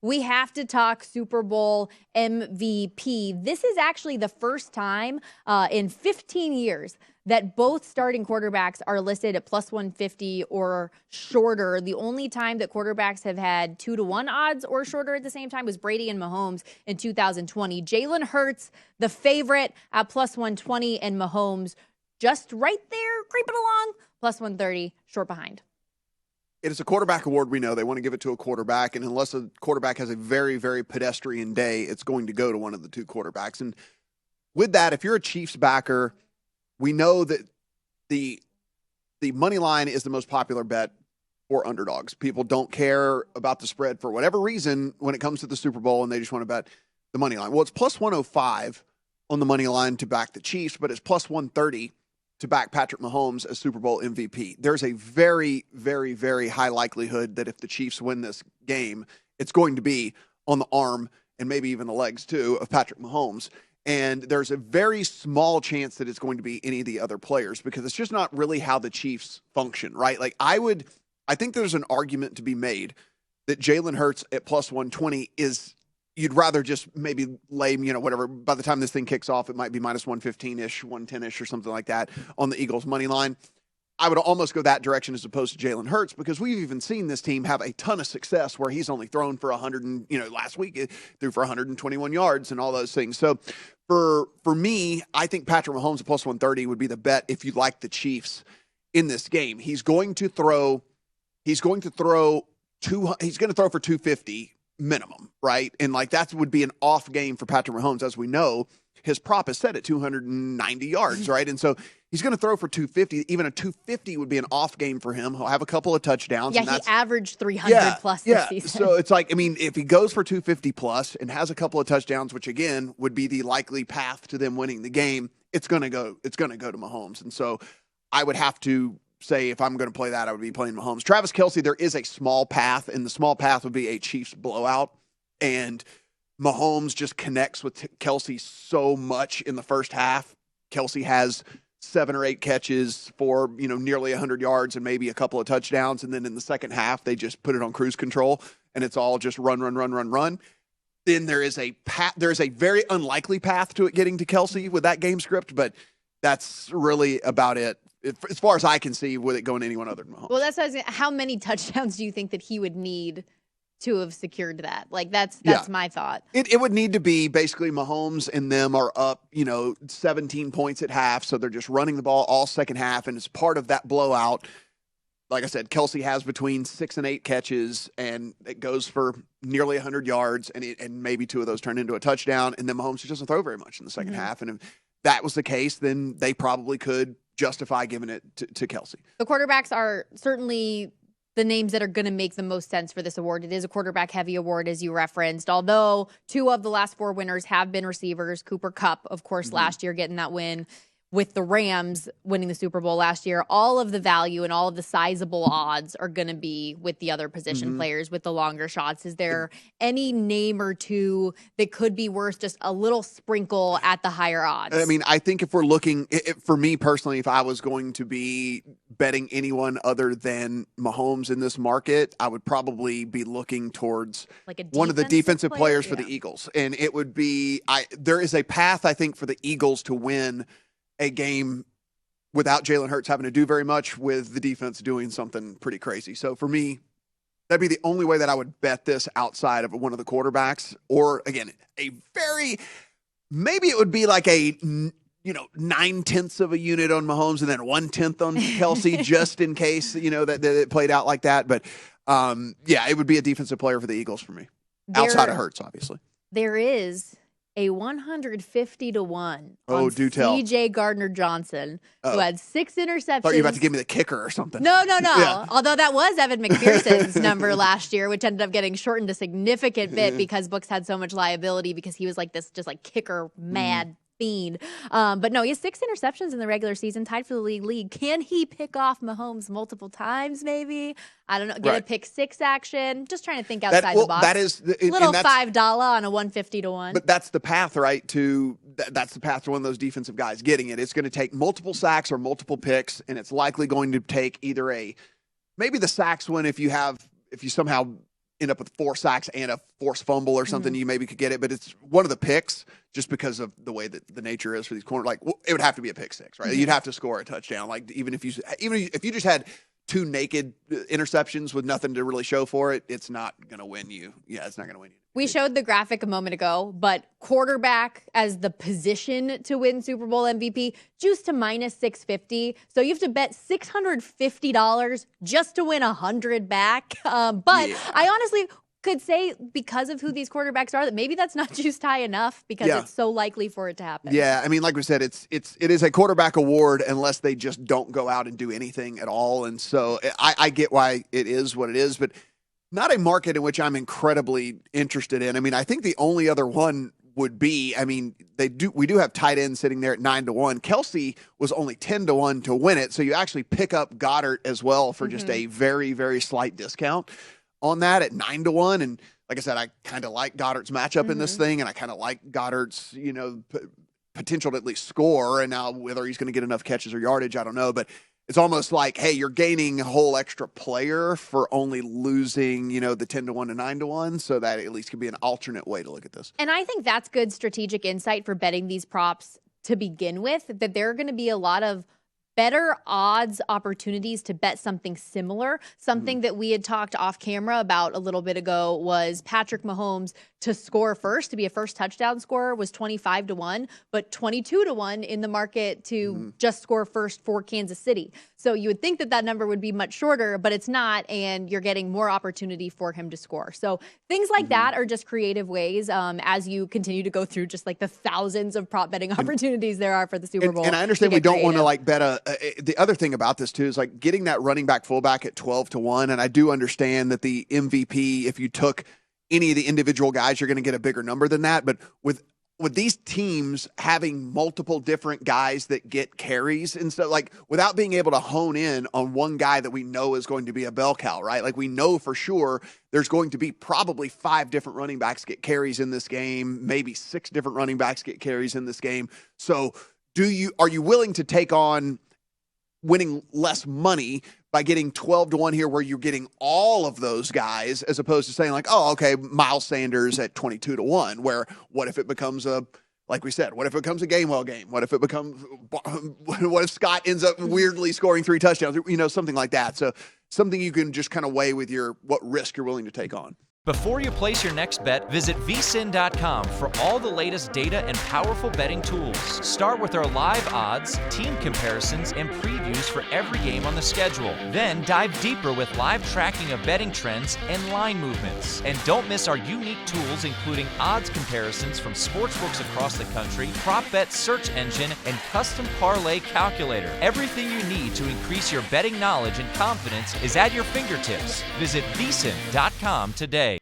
we have to talk Super Bowl MVP. This is actually the first time in 15 years that both starting quarterbacks are listed at plus 150 or shorter. The only time that quarterbacks have had 2-to-1 odds or shorter at the same time was Brady and Mahomes in 2020. Jalen Hurts, the favorite, at plus 120, and Mahomes just right there, creeping along, plus 130, short behind. It is a quarterback award. We know they want to give it to a quarterback, and unless a quarterback has a very, very pedestrian day, it's going to go to one of the two quarterbacks. And with that, if you're a Chiefs backer, we know that the money line is the most popular bet for underdogs. People don't care about the spread for whatever reason when it comes to the Super Bowl, and they just want to bet the money line. Well, it's plus 105 on the money line to back the Chiefs, but it's plus 130 to back Patrick Mahomes as Super Bowl MVP. There's a very, very, very high likelihood that if the Chiefs win this game, it's going to be on the arm and maybe even the legs, too, of Patrick Mahomes. And there's a very small chance that it's going to be any of the other players because it's just not really how the Chiefs function, right? Like I think there's an argument to be made that Jalen Hurts at plus 120 is, you'd rather just maybe lay, whatever. By the time this thing kicks off, it might be minus 115-ish, 110-ish or something like that on the Eagles money line. I would almost go that direction as opposed to Jalen Hurts because we've even seen this team have a ton of success where he's only thrown for 100 and, last week it threw for 121 yards and all those things. So for me, I think Patrick Mahomes at plus 130 would be the bet if you like the Chiefs in this game. He's going to throw for 250 minimum, right? And that would be an off game for Patrick Mahomes. As we know, his prop is set at 290 yards, right? And so he's going to throw for 250. Even a 250 would be an off game for him. He'll have a couple of touchdowns. Yeah, he averaged 300 plus this season. So it's if he goes for 250 plus and has a couple of touchdowns, which again would be the likely path to them winning the game, it's going to go to Mahomes. And so I would have to say if I'm going to play that, I would be playing Mahomes. Travis Kelce, there is a small path, and the small path would be a Chiefs blowout. And Mahomes just connects with Kelce so much in the first half. Kelce has 7 or 8 catches for, nearly 100 yards and maybe a couple of touchdowns. And then in the second half, they just put it on cruise control and it's all just run. Then there is a very unlikely path to it getting to Kelce with that game script, but that's really about it. As far as I can see, with it going to anyone other than Mahomes. Well, that's what I was gonna, how many touchdowns do you think that he would need to have secured that? That's my thought. It would need to be basically Mahomes and them are up, 17 points at half, so they're just running the ball all second half, and it's part of that blowout. Like I said, Kelce has between 6 and 8 catches, and it goes for nearly 100 yards, and maybe 2 of those turn into a touchdown, and then Mahomes just doesn't throw very much in the second half. And if that was the case, then they probably could justify giving it to Kelce. The quarterbacks are certainly the names that are going to make the most sense for this award. It is a quarterback-heavy award, as you referenced, although 2 of the last 4 winners have been receivers. Cooper Kupp, of course, last year getting that win with the Rams winning the Super Bowl last year. All of the value and all of the sizable odds are going to be with the other position players with the longer shots. Is there any name or two that could be worth just a little sprinkle at the higher odds? I mean, I think if we're looking, for me personally, if I was going to be betting anyone other than Mahomes in this market, I would probably be looking towards one of the defensive players for the Eagles. And it would be, there is a path, I think, for the Eagles to win a game without Jalen Hurts having to do very much, with the defense doing something pretty crazy. So for me, that'd be the only way that I would bet this outside of one of the quarterbacks. Or again, maybe it would be like a 9/10 of a unit on Mahomes and then 1/10 on Kelce, just in case, that it played out like that. But it would be a defensive player for the Eagles for me, outside of Hurts, obviously. There is a 150-1 on do tell. C.J. Gardner-Johnson, who had 6 interceptions. I thought you were about to give me the kicker or something. No. Yeah. Although that was Evan McPherson's number last year, which ended up getting shortened a significant bit because Books had so much liability because he was like this just like kicker mad fiend. But no, he has 6 interceptions in the regular season, tied for the league. Can he pick off Mahomes multiple times, maybe? I don't know. Get a pick 6 action. Just trying to think outside the box. That is little $5 on a 150-1. But that's the path, right? That's the path to one of those defensive guys getting it. It's going to take multiple sacks or multiple picks, and it's likely going to take either maybe the sacks one if you somehow end up with 4 sacks and a forced fumble or something, you maybe could get it. But it's one of the picks, just because of the way that the nature is for these corners. Like, it would have to be a pick six, right? You'd have to score a touchdown. Like, even if you just had 2 naked interceptions with nothing to really show for it, it's not going to win you. Yeah, it's not going to win you. We showed the graphic a moment ago, but quarterback as the position to win Super Bowl MVP, juiced to minus 650. So you have to bet $650 just to win 100 back. But I honestly could say, because of who these quarterbacks are, that maybe that's not juiced high enough, because it's so likely for it to happen. Yeah, I mean, like we said, it is a quarterback award unless they just don't go out and do anything at all. And so I get why it is what it is, but not a market in which I'm incredibly interested in. I mean, I think the only other one would be, I mean, we do have tight ends sitting there at 9-1. Kelce was only 10-1 to win it. So you actually pick up Goddard as well for just a very, very slight discount on that at 9-1. And like I said, I kind of like Goddard's matchup in this thing, and I kind of like Goddard's, potential to at least score. And now whether he's going to get enough catches or yardage, I don't know. But it's almost like, hey, you're gaining a whole extra player for only losing, the 10-1 to 9-1. So that at least could be an alternate way to look at this. And I think that's good strategic insight for betting these props to begin with, that there are going to be a lot of better odds opportunities to bet something similar. Something that we had talked off camera about a little bit ago was Patrick Mahomes to score first, to be a first touchdown scorer, was 25-1, but 22-1 in the market to just score first for Kansas City. So you would think that number would be much shorter, but it's not, and you're getting more opportunity for him to score. So things like that are just creative ways as you continue to go through just like the thousands of prop betting opportunities there are for the Super Bowl. And I understand we don't want to bet the other thing about this too is like getting that running back fullback at 12-1. And I do understand that the MVP, if you took any of the individual guys, you're going to get a bigger number than that. But with these teams having multiple different guys that get carries and stuff, like without being able to hone in on one guy that we know is going to be a bell cow, right? Like we know for sure there's going to be probably 5 different running backs get carries in this game, maybe 6 different running backs get carries in this game. So are you willing to take on winning less money by getting 12-1 here, where you're getting all of those guys, as opposed to saying like, oh, okay, Miles Sanders at 22-1, where what if it becomes like we said, what if it becomes a Gainwell game? What if Scott ends up weirdly scoring 3 touchdowns? Something like that. So something you can just kind of weigh with what risk you're willing to take on. Before you place your next bet, visit VSiN.com for all the latest data and powerful betting tools. Start with our live odds, team comparisons, and previews for every game on the schedule. Then dive deeper with live tracking of betting trends and line movements. And don't miss our unique tools, including odds comparisons from sportsbooks across the country, prop bet search engine, and custom parlay calculator. Everything you need to increase your betting knowledge and confidence is at your fingertips. Visit VSiN.com today.